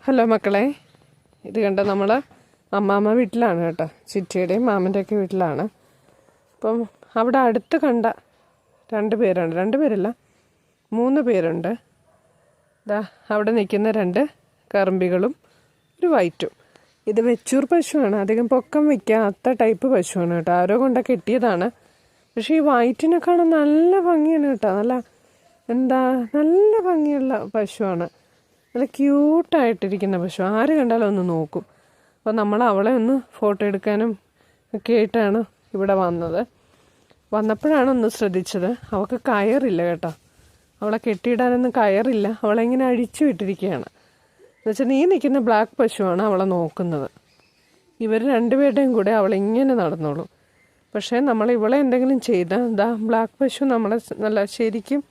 Hello മക്കളെ, ഇത് കണ്ട നമ്മൾ അമ്മാമ്മ വീട്ടിലാണ് കേട്ടോ. ചിറ്റയുടെയും മാമൻ്റെയൊക്കെ വീട്ടിലാണ്. അപ്പം അവിടെ അടുത്ത് കണ്ട 2 പേരുണ്ട്, 2 പേരല്ല 3 പേരുണ്ട്. ഇതാ അവിടെ നിൽക്കുന്ന 2 കറുമ്പികളും ഒരു വൈറ്റും. ഇത് വെച്ചൂർ പശുവാണ്, അധികം പൊക്കം വയ്ക്കാത്ത ടൈപ്പ് പശുവാണ് കേട്ടോ. ആരോ കൊണ്ട കെട്ടിയതാണ്. പക്ഷേ ഈ വൈറ്റിനെ കാണാൻ നല്ല ഭംഗിയാണ് കേട്ടോ. നല്ല ഭംഗിയുള്ള പശുവാണ്. നല്ല ക്യൂട്ടായിട്ടിരിക്കുന്ന പശു. ആര് കണ്ടാലും ഒന്ന് നോക്കും. അപ്പോൾ നമ്മൾ അവളെ ഒന്ന് ഫോട്ടോ എടുക്കാനും ഒക്കെ ആയിട്ടാണ് ഇവിടെ വന്നപ്പോഴാണ് ഒന്ന് ശ്രദ്ധിച്ചത്. അവൾക്ക് കയറില്ല കേട്ടോ. അവളെ കെട്ടിയിടാനൊന്നും കയറില്ല. അവളെങ്ങനെ അഴിച്ചു വിട്ടിരിക്കുകയാണ്. എന്നുവെച്ചാൽ നീ നിൽക്കുന്ന ബ്ലാക്ക് പശുവാണ് അവളെ നോക്കുന്നത്. ഇവർ 2 പേരുടെയും കൂടെ അവളിങ്ങനെ നടന്നോളൂ. പക്ഷേ നമ്മൾ ഇവളെ എന്തെങ്കിലും ചെയ്താൽ ബ്ലാക്ക് പശു നമ്മളെ നല്ല ശരിക്കും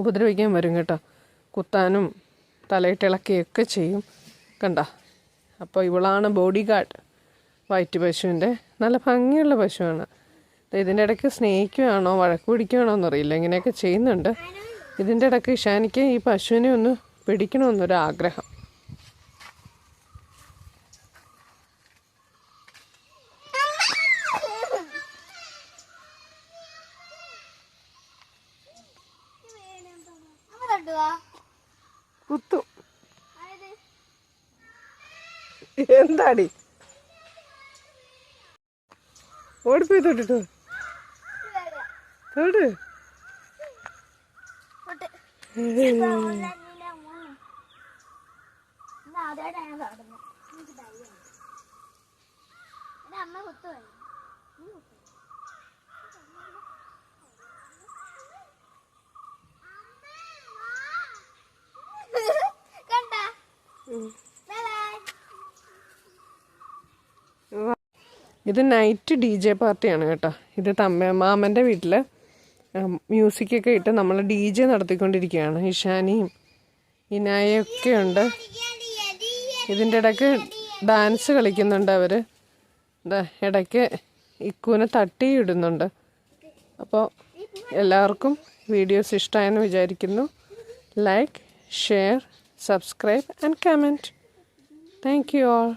ഉപദ്രവിക്കാൻ വരും കേട്ടോ. കുത്താനും തലയിട്ടിളക്കുകയൊക്കെ ചെയ്യും കണ്ട. അപ്പോൾ ഇവളാണ് ബോഡി ഗാർഡ് വൈറ്റ് പശുവിൻ്റെ. നല്ല ഭംഗിയുള്ള പശുവാണ്. ഇതിൻ്റെ ഇടയ്ക്ക് സ്നേഹിക്കുകയാണോ വഴക്ക് പിടിക്കുകയാണോ എന്നറിയില്ല, ഇങ്ങനെയൊക്കെ ചെയ്യുന്നുണ്ട്. ഇതിൻ്റെ ഇടയ്ക്ക് ഇഷാനിക്ക് ഈ പശുവിനെ ഒന്ന് പിടിക്കണമെന്നൊരാഗ്രഹം. കുത്തു എന്താടി ഓടിപ്പോയി തൊട്ടിട്ടോ തൊട്ട് ഇത് നൈറ്റ് DJ പാർട്ടിയാണ് കേട്ടോ. ഇത് മാമൻ്റെ വീട്ടിൽ മ്യൂസിക്കൊക്കെ ഇട്ട് നമ്മൾ DJ നടത്തിക്കൊണ്ടിരിക്കുകയാണ്. ഇഷാനിയും ഇനായൊക്കെ ഉണ്ട്. ഇതിൻ്റെ ഇടയ്ക്ക് ഡാൻസ് കളിക്കുന്നുണ്ട് അവർ. ഇടയ്ക്ക് ഇക്കുവിനെ തട്ടിയിടുന്നുണ്ട്. അപ്പോൾ എല്ലാവർക്കും വീഡിയോസ് ഇഷ്ടമായെന്ന് വിചാരിക്കുന്നു. Like, share, subscribe and comment. Thank you all.